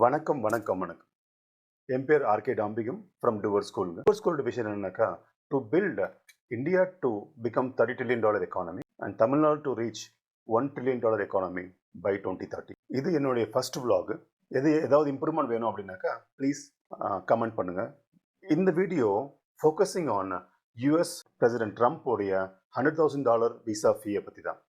வணக்கம் வணக்கம் வணக்கம். என் பேர் RK Dambigam from tower school. Tower school விஷயம் என்னன்னாக்கா, to build India to become $30 trillion economy and Tamil Nadu to reach $1 trillion economy by 2030. இது என்னுடைய ஃபர்ஸ்ட் vlog. ஏதாவது இம்ப்ரூவ்மெண்ட் வேணும் அப்படின்னாக்கா ப்ளீஸ் கமெண்ட் பண்ணுங்க. இந்த video focusing on US president Trump உடைய $100,000 விசா ஃபீயை பற்றி தான்.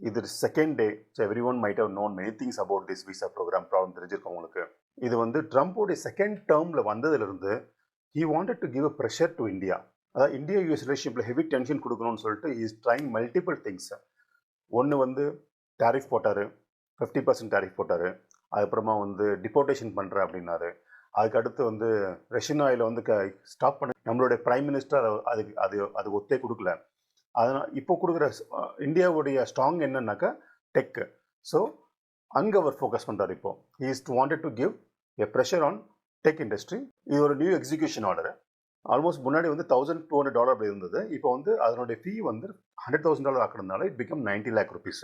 இது second day. So everyone might have known many things about this visa program. Problem தெரிஞ்சிருக்கும் உங்களுக்கு. இது வந்து ட்ரம்ப்போடைய செகண்ட் டேர்மில் வந்ததுலேருந்து he wanted to give a pressure to India. அதாவது இந்தியா யூஎஸ் ரிலேஷன்ஷிப்பில் ஹெவி டென்ஷன் கொடுக்கணும்னு சொல்லிட்டு இஸ் ட்ரைங் மல்டிபிள் திங்ஸ். ஒன்று வந்து டேரிஃப் போட்டார், 50% டேரிஃப் போட்டார். அதுக்கப்புறமா வந்து டிபோர்டேஷன் பண்ணுறேன் அப்படின்னாரு. அதுக்கு அடுத்து வந்து ரஷ்யன் ஆயிலை வந்து ஸ்டாப் பண்ண நம்மளுடைய பிரைம் மினிஸ்டர் அதுக்கு ஒத்தே கொடுக்கல. அதனால் இப்போ கொடுக்குற இந்தியாவுடைய ஸ்ட்ராங் என்னன்னாக்கா டெக்கு. ஸோ அங்கே அவர் ஃபோக்கஸ் பண்ணுறாரு. இப்போ he is wanted to give a pressure on tech industry. இது ஒரு நியூ எக்ஸிக்யூஷன் ஆர்டர். ஆல்மோஸ்ட் முன்னாடி வந்து $1,200 அப்படி இருந்தது. இப்போ வந்து அதனுடைய ஃபீ வந்து $100,000 ஆக்கிறதுனால it become 90 lakh rupees.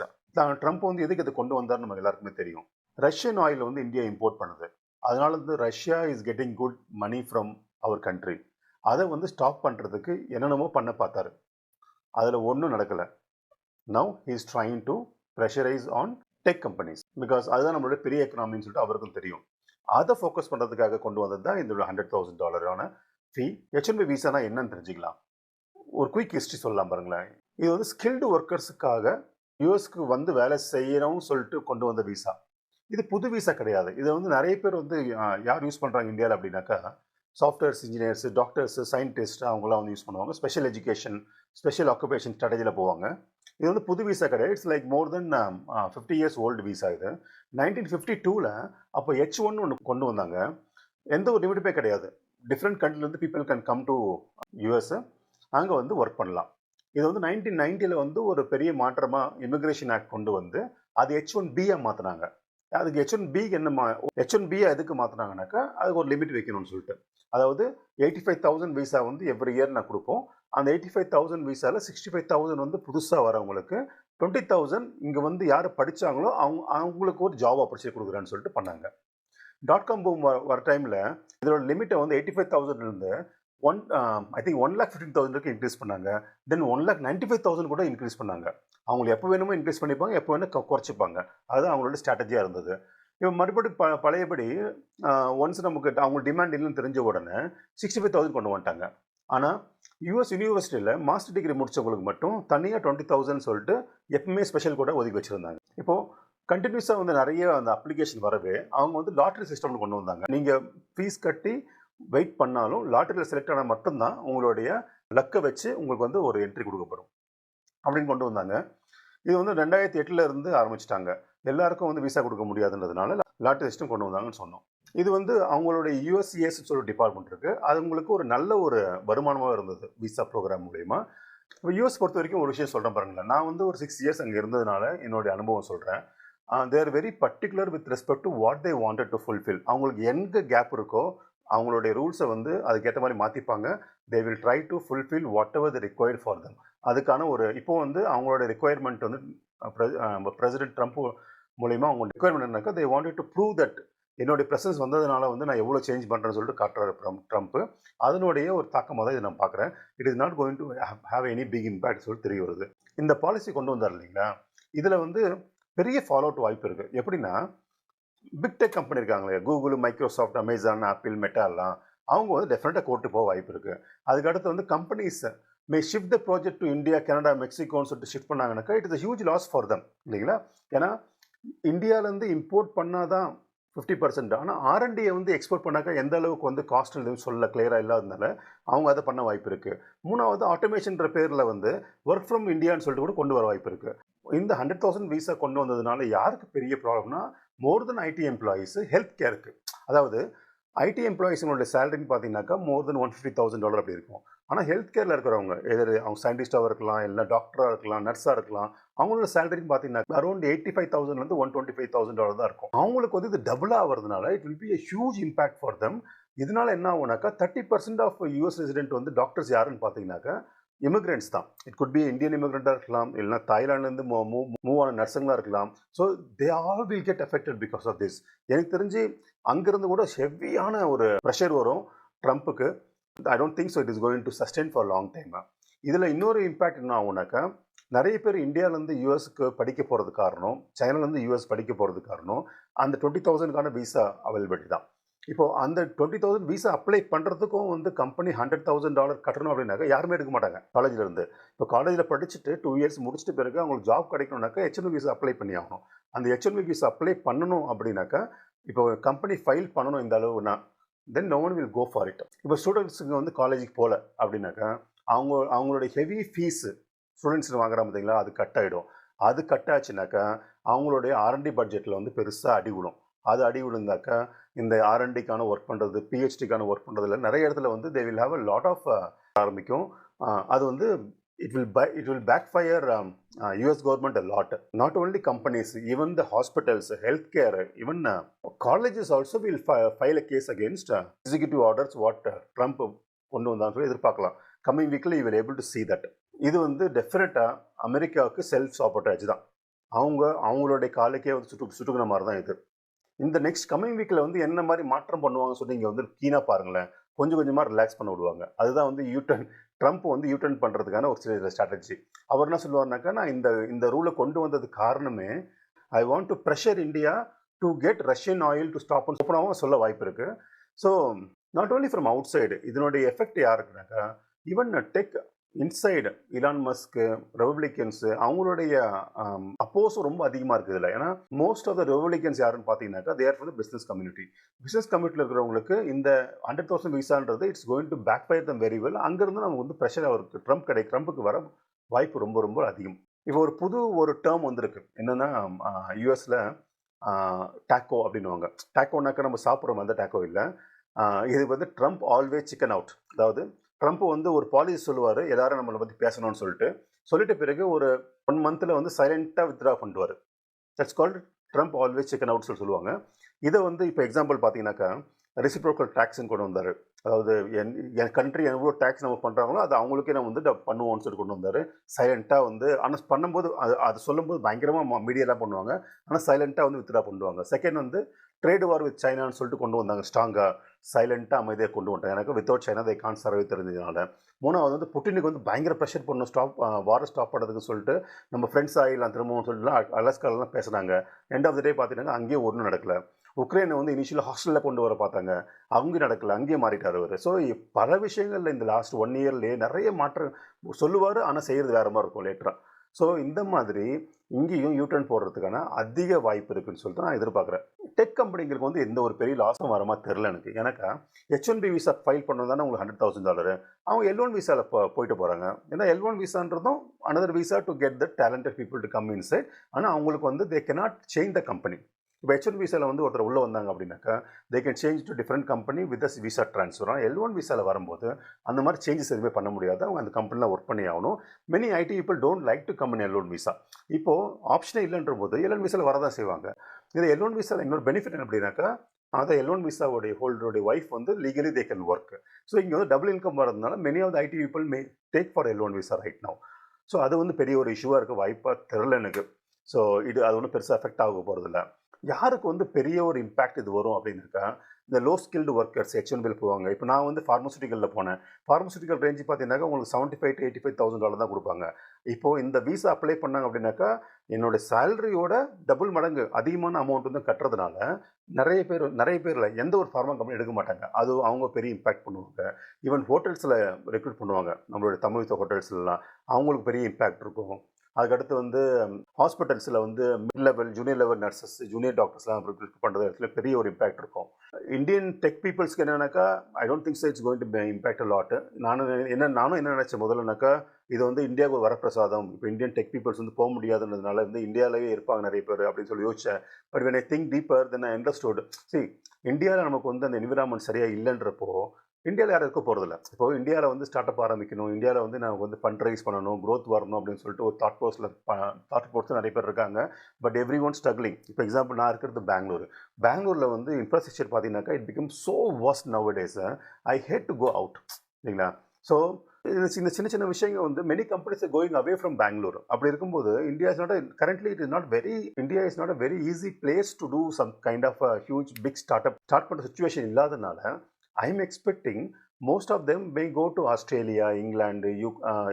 Trump வந்து எதுக்கு இதை கொண்டு வந்தார் நமக்கு எல்லாருக்குமே தெரியும். ரஷ்யன் ஆயில் வந்து இந்தியா இம்போர்ட் பண்ணுது. அதனால வந்து Russia is getting good money from our country. அதை வந்து ஸ்டாப் பண்ணுறதுக்கு என்னென்னமோ பண்ண பார்த்தாரு. அதில் ஒன்றும் நடக்கலை. Now he is trying to pressurise on tech companies. Because அதுதான் நம்மளோட பெரிய எக்கனாமின்னு சொல்லிட்டு அவருக்கும் தெரியும். அதை ஃபோக்கஸ் பண்ணுறதுக்காக கொண்டு வந்தது தான் இந்த $100,000 ஃபீ. H-1B விசானா என்னன்னு தெரிஞ்சுக்கலாம். ஒரு குயிக் ஹிஸ்ட்ரி சொல்லலாம் பாருங்களேன். இது வந்து ஸ்கில்டு ஒர்க்கர்ஸுக்காக யூஎஸ்க்கு வந்து வேலை செய்யணும்னு சொல்லிட்டு கொண்டு வந்த விசா. இது புது விசா கிடையாது. இதை வந்து நிறைய பேர் வந்து யார் யூஸ் பண்ணுறாங்க இந்தியாவில் அப்படின்னாக்கா, சாஃப்ட்வேர்ஸ் இன்ஜினியர்ஸ், டாக்டர்ஸ், சயின்டிஸ்ட் அவங்களாம் வந்து யூஸ் பண்ணுவாங்க. ஸ்பெஷல் எஜுகேஷன், ஸ்பெஷல் ஆக்குபேஷன் ஸ்ட்ராட்டஜியில் போவாங்க. இது வந்து புது விசா கிடையாது. It's like more then 50 years old visa. இது 1952ல் அப்போ H-1 ஒன்று கொண்டு வந்தாங்க. எந்த ஒரு லிமிட்டுமே கிடையாது. டிஃப்ரெண்ட் கண்ட்ரிலேருந்து people can come to US, அங்கே வந்து ஒர்க் பண்ணலாம். இது வந்து 1990ல் வந்து ஒரு பெரிய மாற்றமாக இமிக்ரேஷன் ஆக்ட் கொண்டு வந்து அது H-1B மாற்றினாங்க. அதுக்கு H-1B H-1B எதுக்கு மாற்றினாங்கனாக்கா அதுக்கு ஒரு லிமிட் வைக்கணும்னு சொல்லிட்டு. அதாவது 85,000 விசா வந்து எவ்ரி இயர் நான் கொடுப்போம். அந்த 85,000 விசாவில் 65,000 வந்து புதுசாக வரவங்களுக்கு, 20,000 இங்கே வந்து யார் படித்தாங்களோ அவங்களுக்கு ஒரு ஜாப் ஆப்பர்ச்சுனிட்டி கொடுக்குறேன்னு சொல்லிட்டு பண்ணாங்க. .com பூம் வர டைமில் இதோட லிமிட்டை வந்து 85,000 ஐ திங்க் 1,15,000 இன்க்ரீஸ் பண்ணாங்க. தென் 1,95,000 கூட இன்க்ரீஸ் பண்ணாங்க. அவங்களுக்கு எப்போ வேணுமோ இன்க்ரீஸ் பண்ணிப்பாங்க, எப்போ வேணும் குறைச்சிப்பாங்க. அதுதான் அவங்களோட ஸ்ட்ராட்டஜியாக இருந்தது. இப்போ மறுபடியும் பழையபடி ஒன்ஸ் நமக்கு அவங்க டிமாண்ட் இல்லைன்னு தெரிஞ்ச உடனே 65,000 கொண்டு வந்துட்டாங்க. ஆனால் யூஎஸ் யூனிவர்சிட்டியில் மாஸ்டர் டிகிரி முடித்தவங்களுக்கு மட்டும் தனியாக 20,000 சொல்லிட்டு எப்பவுமே ஸ்பெஷல் கூட ஒதுக்கி வச்சுருந்தாங்க. இப்போது கண்டினியூஸாக வந்து நிறைய அந்த அப்ளிகேஷன் வரவே அவங்க வந்து லாட்ரி சிஸ்டம்னு கொண்டு வந்தாங்க. நீங்கள் ஃபீஸ் கட்டி வெயிட் பண்ணாலும் லாட்டரியில் செலக்ட் ஆனால் மட்டும்தான் உங்களுடைய லக்கை வச்சு உங்களுக்கு வந்து ஒரு என்ட்ரி கொடுக்கப்படும் அப்படின்னு கொண்டு வந்தாங்க. இது வந்து 2008 இருந்து ஆரம்பிச்சிட்டாங்க. எல்லாருக்கும் வந்து விசா கொடுக்க முடியாதுன்றதுனால லாட்டரி சிஸ்டம் கொண்டு வந்தாங்கன்னு சொன்னோம். இது வந்து அவங்களுடைய USCIS சொல்லி டிபார்ட்மெண்ட் இருக்குது. அது உங்களுக்கு ஒரு நல்ல ஒரு வருமானமாக இருந்தது விசா ப்ரோக்ராம் மூலயமா. இப்போ யூஎஸ் பொறுத்த வரைக்கும் ஒரு விஷயம் சொல்கிறேன் பாருங்களேன். நான் வந்து ஒரு 6 years அங்கே இருந்ததுனால என்னுடைய அனுபவம் சொல்கிறேன். They are very particular with respect to what they wanted to fulfil. அவங்களுக்கு எங்கே கேப் இருக்கோ அவங்களுடைய ரூல்ஸை வந்து அதுக்கேற்ற மாதிரி மாற்றிப்பாங்க. They will try to fulfil whatever the required for them. அதுக்கான ஒரு இப்போ வந்து அவங்களோட ரிக்வயர்மெண்ட் வந்து பிரசிடென்ட் ட்ரம்ப் மூலயமா அவங்க ரிக்வயர்மெண்ட் என்னன்னாக்கா, தே வாண்டட் டு ப்ரூவ் தட் என்னுடைய ப்ரெசன்ஸ் வந்ததுனால வந்து நான் எவ்வளோ சேஞ்ச் பண்ணுறேன்னு சொல்லிட்டு காட்டுறாரு ட்ரம்ப். அதனுடைய ஒரு தாக்கமாக தான் இதை நான் பார்க்குறேன். It is not going to have any big impact சொல்லிட்டு தெரிய வருது. இந்த பாலிசி கொண்டு வந்தார் இல்லைங்களா, இதில் வந்து பெரிய ஃபாலோ அவுட் வாய்ப்பு இருக்குது. எப்படின்னா, பிக் டெக் கம்பெனி இருக்காங்களே, Google, Microsoft, Amazon, apple, meta எல்லாம் அவங்க வந்து டெஃபினட்டாக கோர்ட்டு போக வாய்ப்பு இருக்குது. அதுக்கடுத்து வந்து companies may shift the project to India, Canada, மெக்சிகோன்னு சொல்லிட்டு ஷிஃப்ட் பண்ணாங்கன்னாக்கா it is a huge loss for them இல்லைங்களா. ஏன்னா இந்தியாவிலேருந்து இம்போர்ட் பண்ணாதான் 50%. ஆனால் R&Dயை வந்து எக்ஸ்போர்ட் பண்ணாக்கா எந்த அளவுக்கு வந்து காஸ்ட் எதுவும் சொல்ல கிளியராக இல்லாததுனால அவங்க அதை பண்ண வாய்ப்பு இருக்குது. மூணாவது ஆட்டோமேஷன்ற பேரில் வந்து ஒர்க் ஃப்ரம் இந்தியான்னு சொல்லிட்டு கூட கொண்டு வர வாய்ப்பு இருக்குது. இந்த 100,000 விசா கொண்டு வந்ததுனால யாருக்கு பெரிய ப்ராப்ளம்னா, மோர் தென் ஐடி எம்ப்ளாயீஸ் ஹெல்த் கேருக்கு. அதாவது ஐடி எம்ப்ளாயீஸுங்களுடைய சேலரின்னு பார்த்தீங்கன்னாக்கா மோர் தென் $150,000 அப்படி இருக்கும். ஆனால் ஹெல்த் கேரில் இருக்கிறவங்க, எதிர் அவங்க சயின்டிஸ்டாக இருக்கலாம், இல்லை டாக்டராக இருக்கலாம், நர்ஸாக இருக்கலாம், அவங்களோட சேலரின்னு பார்த்தீங்கன்னா அரௌண்ட் $85,000 $125,000 தான் இருக்கும். அவங்களுக்கு வந்து இது டபுளாக வருதுனால it will be a huge impact for them. இதனால என்ன ஆகுனாக்கா 30% ஆஃப் யூஎஸ் ரெசிடென்ட் வந்து டாக்டர்ஸ் யாருன்னு பார்த்தீங்கன்னாக்கா இமிகிரண்ட்ஸ் தான். இட் குட் பி இந்தியன் இமிகிரண்டாக இருக்கலாம், இல்லைனா தாய்லாண்ட்லேருந்து மூவ் ஆன நர்ஸுங்களாக இருக்கலாம். So they all will get affected because of this. எனக்கு தெரிஞ்சு அங்கிருந்து கூட ஹெவியான ஒரு ப்ரெஷர் வரும் ட்ரம்ப்புக்கு. I don't think so it is going to sustain for long time. இதில் இன்னொரு இம்பாக்ட் என்ன ஆகுனாக்கா நிறைய பேர் இந்தியாவிலேருந்து யூஎஸ்க்கு படிக்க போகிறது காரணம், சைனாலேருந்து யூஎஸ் படிக்க போகிறது காரணம் அந்த 20,000க்கான விசா அவைலபிலிட்டி தான். இப்போ அந்த 20,000 விசா அப்ளை பண்ணுறதுக்கும் வந்து கம்பெனி $100,000 கட்டணும் அப்படின்னாக்கா யாருமே எடுக்க மாட்டாங்க காலேஜில் இருந்து. இப்போ காலேஜில் படிச்சுட்டு 2 இயர்ஸ் முடிச்சிட்டு பிறகு அவங்களுக்கு ஜாப் கிடைக்கணும்னாக்கா H1B விசா அப்ளை பண்ணி ஆகணும். அந்த H1B விசா அப்ளை பண்ணணும் அப்படின்னாக்கா இப்போ கம்பெனி ஃபைல் பண்ணணும் இந்த அளவுனா then no one will go for it. இப்போ ஸ்டூடெண்ட்ஸுங்க வந்து காலேஜுக்கு போகல அப்படின்னாக்கா அவங்களுடைய ஹெவி ஃபீஸு ஸ்டூடெண்ட்ஸ் வாங்குறாங்க பார்த்தீங்களா, அது கட் ஆகிடும். அது கட் ஆச்சுனாக்கா அவங்களுடைய R&D பட்ஜெட்டில் வந்து பெருசாக அடி விழும். அது அடி விழுந்தாக்கா இந்த R&Dக்கான ஒர்க் பண்ணுறது, PhDக்கான ஒர்க் பண்ணுறதுல நிறைய இடத்துல வந்து they will have a lot of ஆரம்பிக்கும். அது வந்து it will backfire US government a lot. Not only companies, even the hospitals, healthcare, even colleges also will file a case against executive orders what Trump கொண்டு வந்தான்னு சொல்லி எதிர்பார்க்கலாம். Coming வீக்கில் you will able to see that. இது வந்து டெஃபினட்டாக அமெரிக்காவுக்கு self சாப்போர்டேஜ் தான். அவங்களுடைய காலுக்கே வந்து சுட்டுக்கிற மாதிரி தான் இது. இந்த நெக்ஸ்ட் கம்மிங் வீக்கில் வந்து என்ன மாதிரி மாற்றம் பண்ணுவாங்கன்னு சொல்லி நீங்கள் வந்து கீனாக பாருங்களேன். கொஞ்சம் கொஞ்சமாக ரிலாக்ஸ் பண்ண விடுவாங்க. அதுதான் வந்து ட்ரம்ப் வந்து யூட்டர்ன் பண்ணுறதுக்கான ஒரு சில ஸ்ட்ராட்டஜி. அவர் என்ன சொல்லுவார்னாக்கா, நான் இந்த ரூலை கொண்டு வந்தது காரணமே I want to pressure India to get Russian oil to stop ஓப்பனாகவும் சொல்ல வாய்ப்பு இருக்குது. So not only from outside இதனுடைய எஃபெக்ட் யாருக்குனாக்கா ஈவன் டெக் இன்சைடு இலான் மஸ்க்கு ரெபப்ளிகன்ஸு அவங்களுடைய அப்போஸும் ரொம்ப அதிகமாக இருக்குது இதில். ஏன்னா மோஸ்ட் ஆஃப் த ரெபப்ளிகன்ஸ் யாருன்னு பார்த்தீங்கன்னாக்கா there for the business community. பிஸ்னஸ் கம்யூனிட்டியில் இருக்கிறவங்களுக்கு இந்த 100,000 விசான்றது it's going to backfire them very well. அங்கேருந்து நமக்கு வந்து ப்ரெஷர் அவருக்கு ட்ரம்ப்புக்கு வர வாய்ப்பு ரொம்ப ரொம்ப அதிகம். இப்போ ஒரு டேர்ம் வந்திருக்கு என்னென்னா யூஎஸில் டாக்கோ அப்படின்னுவாங்க. டாக்கோனாக்கா நம்ம சாப்பிட்றோம் அந்த டாக்கோ இல்லை. இது வந்து ட்ரம்ப் ஆல்வேஸ் சிக்கன் அவுட். அதாவது ட்ரம்ப் வந்து ஒரு பாலிசி சொல்லுவார், எல்லாரும் நம்மளை பற்றி பேசணும்னு சொல்லிட்டு பிறகு ஒரு 1 மந்தில் வந்து சைலண்ட்டாக வித்ட்ரா பண்ணுவார். That's called Trump always chicken out சொல்லுவாங்க. இதை வந்து இப்போ எக்ஸாம்பிள் பார்த்தீங்கன்னாக்கா ரெசிப்ரோக்கல் டேக்ஸ்ன்னு கொண்டு வந்தார். அதாவது என் கண்ட்ரி எவ்வளோ டேக்ஸ் நம்ம பண்ணுறாங்களோ அது அவங்களுக்கே நம்ம வந்து பண்ணுவோம்னு சொல்லி கொண்டு வந்தார். சைலண்ட்டாக வந்து ஆனால் பண்ணும்போது அது சொல்லும்போது பயங்கரமாக மீடியாலாம் பண்ணுவாங்க, ஆனால் சைலண்ட்டாக வந்து வித்ட்ரா பண்ணுவாங்க. செகண்ட் வந்து ட்ரேட் வார் வித் சைனான்னு சொல்லிட்டு கொண்டு வந்தாங்க. ஸ்ட்ராங்காக சைலண்ட்டாக அமைதியாக கொண்டு வந்துட்டாங்க. எனக்கு வித்தவுட் சைனா தே கான்ட் சர்வை தெரிஞ்சதுனால. மூணாவது வந்து புட்டினுக்கு வந்து பயங்கர ப்ரெஷர் பண்ணணும் வாரை ஸ்டாப் பண்ணுறதுக்கு சொல்லிட்டு நம்ம ஃப்ரெண்ட்ஸ் ஆகிடலாம் திரும்பவும் சொல்லிட்டுலாம் அலாஸ்காலெலாம் பேசுனாங்க. எண்ட் ஆஃப் த டே பார்த்தீங்கன்னா அங்கேயும் ஒன்றும் நடக்கலை. உக்ரைனை வந்து இனிஷியலாக ஹாஸ்டலில் கொண்டு வர பார்த்தாங்க, அங்கே நடக்கலை, அங்கேயே மாறிட்டார் அவர். ஸோ பல விஷயங்களில் இந்த லாஸ்ட் 1 இயர்லேயே நிறைய மாற்றம் சொல்லுவார், ஆனால் செய்கிறது வேறு மாதிரி இருக்கும் லேட்டராக. ஸோ இந்த மாதிரி இங்கேயும் யூட்டர்ன் போடுறதுக்கான அதிக வாய்ப்பு இருக்குன்னு சொல்லிட்டு நான் எதிர்பார்க்குறேன். டெக் கம்பெனிங்களுக்கு வந்து எந்த ஒரு பெரிய லாஸும் வர மாதிரி தெரில எனக்கு. ஏன்னாக்கா H1B விசா ஃபைல் பண்ணது தானே உங்களுக்கு $100,000. அவங்க L1 விசாவில் போயிட்டு போகிறாங்க. ஏன்னா L1 விசான்றதும் another visa to get the talented people to come inside. ஆனால் அவங்களுக்கு வந்து they cannot change the company. இப்போ H1 விசாவில் வந்து ஒருத்தர் உள்ளே வந்தாங்க அப்படின்னாக்கா they can change to different company with as visa transfer. ஆனால் L1 விசாவில் வரும்போது அந்த மாதிரி சேஞ்சஸ் எதுவுமே பண்ண முடியாது. அவங்க அந்த கம்பெனியில் ஒர்க் பண்ணி ஆகணும். Many ID people don't like to come in L1 visa. இப்போது ஆப்ஷனே இல்லைன்ற போது L1 விசாவில் வரதான் செய்வாங்க. இது L1 விசாவில் இன்னொரு பெனிஃபிட் என்ன அப்படின்னாக்கா அதை L1 விசாவுடைய ஹோல்டருடைய ஒய்ஃப் வந்து legally they can work. So இங்கே வந்து டபுள் இன்கம் வரதுனால many of the IT people may take for L1 visa right now. So அது வந்து பெரிய ஒரு இஷ்யூவாக இருக்க வாய்ப்பாக தெரில எனக்கு. ஸோ அது ஒன்றும் பெருசாக எஃபெக்ட் ஆக போகிறதில்ல. யாருக்கு வந்து பெரிய ஒரு இம்பேக்ட் இது வரும் அப்படின்னாக்கா இந்த லோ ஸ்கில்டு ஒர்க்கர்ஸ் H1Bயில் போவாங்க. இப்போ நான் வந்து ஃபார்மசூட்டிக்கலில் போனேன். ஃபார்மசூட்டிக்கல் ரேஞ்சு பார்த்தீங்கன்னாக்கா உங்களுக்கு $75,000 to $85,000 தான் கொடுப்பாங்க. இப்போது இந்த விசா அப்ளை பண்ணாங்க அப்படின்னாக்கா என்னோடய சேலரியோட டபுள் மடங்கு அதிகமான அமௌண்ட் வந்து கட்டுறதுனால நிறைய பேரில் எந்த ஒரு ஃபார்மா கம்பெனி எடுக்க மாட்டாங்க. அது அவங்க பெரிய இம்பேக்ட் பண்ணுவாங்க. ஈவன் ஹோட்டல்ஸில் ரெக்ரூட் பண்ணுவாங்க, நம்மளுடைய தமிழ் ஹோட்டல்ஸ்லாம் அவங்களுக்கு பெரிய இம்பேக்ட் இருக்கும். அதுக்கடுத்து வந்து ஹாஸ்பிட்டல்ஸில் வந்து mid level junior level nurses junior டாக்டர்ஸ்லாம் ரெக்ரூட் பண்ணுறது இடத்துல பெரிய ஒரு இம்பேக்ட் இருக்கும். இந்தியன் டெக் பீப்புள்ஸ்க்கு என்னன்னாக்கா ஐ don't think it's going to impact lot. நானும் என்ன நினச்சேன் முதல்லனாக்கா இது வந்து இந்தியாவுக்கு ஒரு வரப்பிரசாதம். இப்போ இந்தியன் டெக் பீப்புள்ஸ் வந்து போக முடியாதுன்றதுனால வந்து இந்தியாவிலேயே இருப்பாங்க நிறைய பேர் அப்படின்னு சொல்லி யோசிச்சேன். But when I think deeper then I understood. See, இந்தியாவில் நமக்கு வந்து அந்த என்விரான்மெண்ட் சரியாக இல்லைன்றப்போ இந்தியாவில் யாரும் இருக்க போகிறதில்ல. இப்போ இந்தியாவில் வந்து ஸ்டார்ட் அப் ஆரம்பிக்கணும், இந்தியாவில் வந்து நான் வந்து ஃபண்ட் ரைஸ் பண்ணணும், growth வரணும் அப்படின்னு சொல்லிட்டு ஒரு தாட் ப்ரோஸில் நிறைய பேர் இருக்காங்க. But everyone struggling. இப்போ எக்ஸாம்பிள் நான் இருக்கிறது பெங்களூர். பெங்களூரில் வந்து இன்ஃப்ராஸ்ட்ரக்சர் பார்த்தீங்கன்னாக்கா it become so worst nowadays. I hate to go out இல்லைங்களா? ஸோ இந்த சின்ன சின்ன விஷயங்கள் வந்து many companies going away from Bangalore. அப்படி இருக்கும்போது India is not currently it is not very India is not a very easy place to do some kind of huge big start பண்ணுற situation இல்லாதனால I M expecting most of them may go to Australia, England,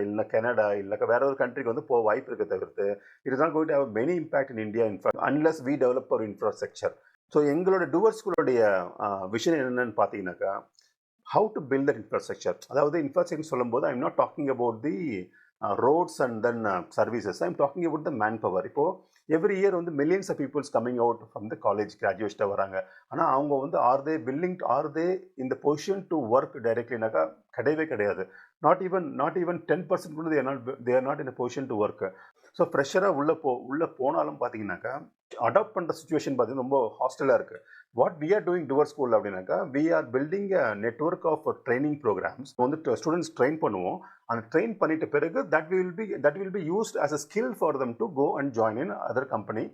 இல்லை Canada, இல்லை வேற ஒரு கண்ட்ரிக்கு வந்து போக வாய்ப்பு இருக்க தவிர்த்து it is not going to have many impact in India unless we develop our infrastructure. So எங்களோட டூவர்ஸ்களுடைய விஷயம் என்னென்னு பார்த்தீங்கன்னாக்கா how to build that infrastructure. அதாவது இன்ஃப்ராஸ்ட்ரக்சர் சொல்லும்போது I am not talking about the roads and then services. I am talking about the man power. இப்போது every year வந்து millions of peoples coming out from the college கிராஜுவேட்டாக வராங்க. ஆனால் அவங்க வந்து R தே இந்த பொசிஷன் டு ஒர்க் டைரக்ட்லினாக்கா கிடையவே கிடையாது. நாட் ஈவன் 10% கூட they are not in a position to work. So ஃப்ரெஷராக உள்ளே போனாலும் பார்த்தீங்கன்னாக்கா அடாப்ட் பண்ணுற சுச்சுவேஷன் பார்த்தீங்கன்னா ரொம்ப ஹாஸ்டலாக இருக்குது. What we are doing tower's school அப்படின்னாக்கா we are building a network of training programs. வந்து ஸ்டூடெண்ட்ஸ் ட்ரெயின் பண்ணுவோம். அந்த ட்ரெயின் பண்ணிட்ட பிறகு that will be used as a skill for them to go and join in other company.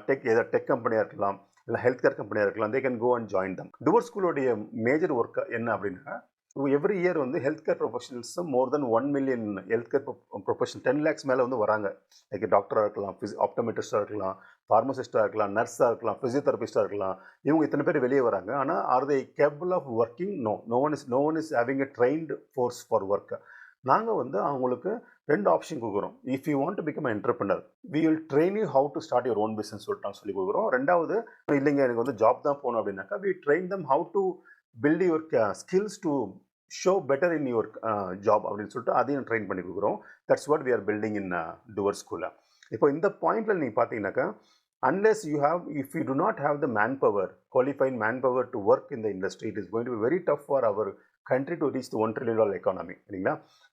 Tech கம்பெனியாக இருக்கலாம், இல்லை health care கம்பெனியாக இருக்கலாம். They can go and join them. Tower's ஸ்கூலோடைய மேஜர் ஒர்க் என்ன அப்படின்னா எவ்ரி இயர் வந்து ஹெல்த் கேர் ப்ரொஃபஷனல்ஸ் மோர் தென் 1 million health care professional 10 lakhs மேலே வந்து வராங்க. லைக் டாக்டராக இருக்கலாம், ஆப்டோமெட்ரிஸ்டாக இருக்கலாம், ஃபார்மசிஸ்டாக இருக்கலாம், நர்ஸாக இருக்கலாம், ஃபிசியோதெரபிஸ்டாக இருக்கலாம். இவங்க இத்தனை பேர் வெளியே வராங்க. ஆனால் are they capable of working? No one is having a trained force for work. நாங்கள் வந்து அவங்களுக்கு 2 ஆப்ஷன் கொடுக்குறோம். If you want to become entrepreneur, we will train you how to start your own business சொல்லிட்டு நான் சொல்லி கொடுக்குறோம். ரெண்டாவது, இல்லைங்க எனக்கு வந்து ஜாப் தான் போகணும் அப்படின்னாக்கா we train them how to build your skills to show better in your job அப்படின்னு சொல்லிட்டு அதையும் ட்ரெயின் பண்ணி கொடுக்குறோம். That's what we are building in டுவர் ஸ்கூலில். இப்போ இந்த பாயிண்டில் நீங்கள் பார்த்தீங்கன்னாக்கா unless if you do not have the manpower, qualified manpower to work in the industry, it is going to be very tough for our country to reach the $1 trillion economy.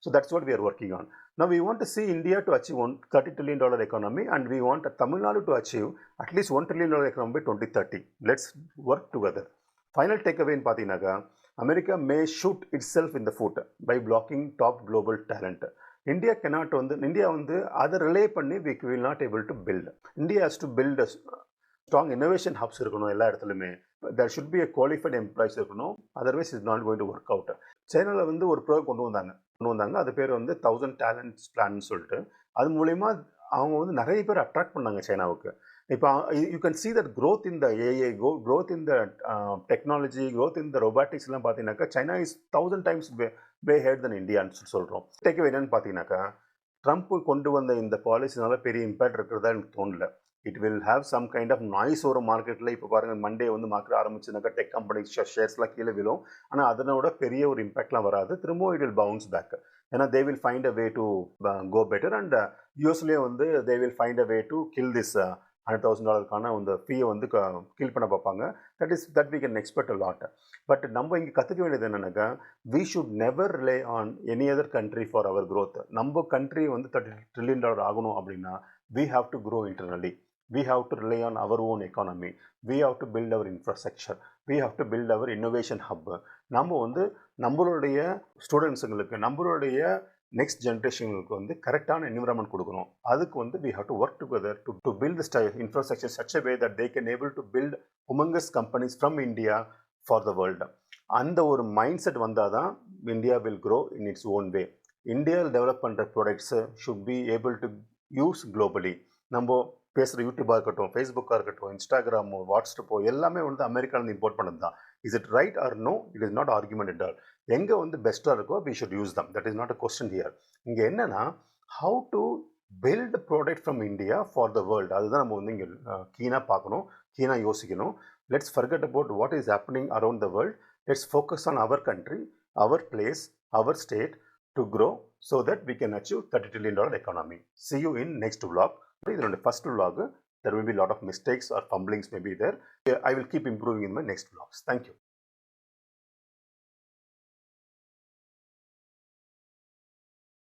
So that's what we are working on. Now we want to see India to achieve $30 trillion economy, and we want Tamil Nadu to achieve at least $1 trillion economy by 2030. Let's work together. Final takeaway in Patinaga, America may shoot itself in the foot by blocking top global talent. India cannot India அதை relay பண்ணி we will not able to build. India has to build a strong innovation hubs இருக்கணும் எல்லா இடத்துலையுமே. there should be a qualified employees இருக்கணும். otherwise it's not going to work out. சைனாவில் வந்து ஒரு program கொண்டு வந்தாங்க. அது பேர் வந்து 1000 talents plan சொல்லிட்டு. அது மூலயமா அவங்க வந்து நிறைய பேர் அட்ராக்ட் பண்ணாங்க சைனாவுக்கு. இப்போ you can see that growth in the AI, growth in the technology, growth in the robotics எல்லாம் பார்த்தீங்கன்னாக்கா China is 1000 times way ahead than இந்தியான்னு சொல்கிறோம். டேக்அவே என்னன்னு பார்த்தீங்கன்னாக்கா ட்ரம்ப் கொண்டு வந்த இந்த பாலிசினால பெரிய இம்பேக்ட் இருக்கிறதா எனக்கு தோணல. It will have some kind of noise ஒரு மார்க்கெட்டில். இப்போ பாருங்கள், மண்டே வந்து மார்க்கெட் ஆரம்பிச்சுனாக்கா டெக் கம்பெனி ஷேர்ஸ்லாம் கீழே விழும். ஆனால் அதனோட பெரிய ஒரு இம்பாக்ட்லாம் வராது. திரும்பவும் இட் வில் பவுன்ஸ் பேக். ஏன்னா they will find a way to go better. And யூஎஸ்லேயே வந்து they will find a way to kill this $100,000 அந்த ஃபீயை வந்து கில் பண்ண பார்ப்பாங்க. That we can expect a lot. But நம்ம இங்கே கற்றுக்க வேண்டியது என்னன்னாக்கா we should never rely on any other country for our growth. நம்ம கண்ட்ரி வந்து $30 trillion ஆகணும் அப்படின்னா we have to grow internally. We have to rely on our own economy. We have to build our infrastructure. We have to build our innovation hub. நம்ம வந்து நம்மளுடைய ஸ்டூடெண்ட்ஸுங்களுக்கு, நம்மளுடைய next ஜென்ரேஷனுக்கு வந்து கரெக்டான என்விரான்மெண்ட் கொடுக்கணும். அதுக்கு வந்து we have to work together to build the infrastructure such a way that they can able to build humongous companies from India for the world. அந்த ஒரு மைண்ட் செட் வந்தால் தான் India will grow in its own way. இந்தியாவில் develop பண்ணுற products should be able to use globally. நம்ம பேசுகிற யூடியூபாக இருக்கட்டும், ஃபேஸ்புக்காக இருக்கட்டும், இன்ஸ்டாகிராமோ, வாட்ஸ்அப்போ எல்லாமே வந்து அமெரிக்காவிலேருந்து இம்போர்ட் பண்ணது தான். Is it right or no? It is not argument at all. எங்கே வந்து பெஸ்ட்டாக இருக்கோ we should use them. That is not a question here. இங்கே என்னென்னா how to build product from India for the world. அதுதான் நம்ம வந்து இங்கே கீனாக பார்க்கணும், கீனாக யோசிக்கணும். Let's forget about what is happening around the world. Let's focus on our country, our place, our state to grow so that we can achieve $30 trillion economy. See you in next vlog. This is the first vlog. There will be a lot of mistakes or fumblings may be there. I will keep improving in my next vlogs. Thank you.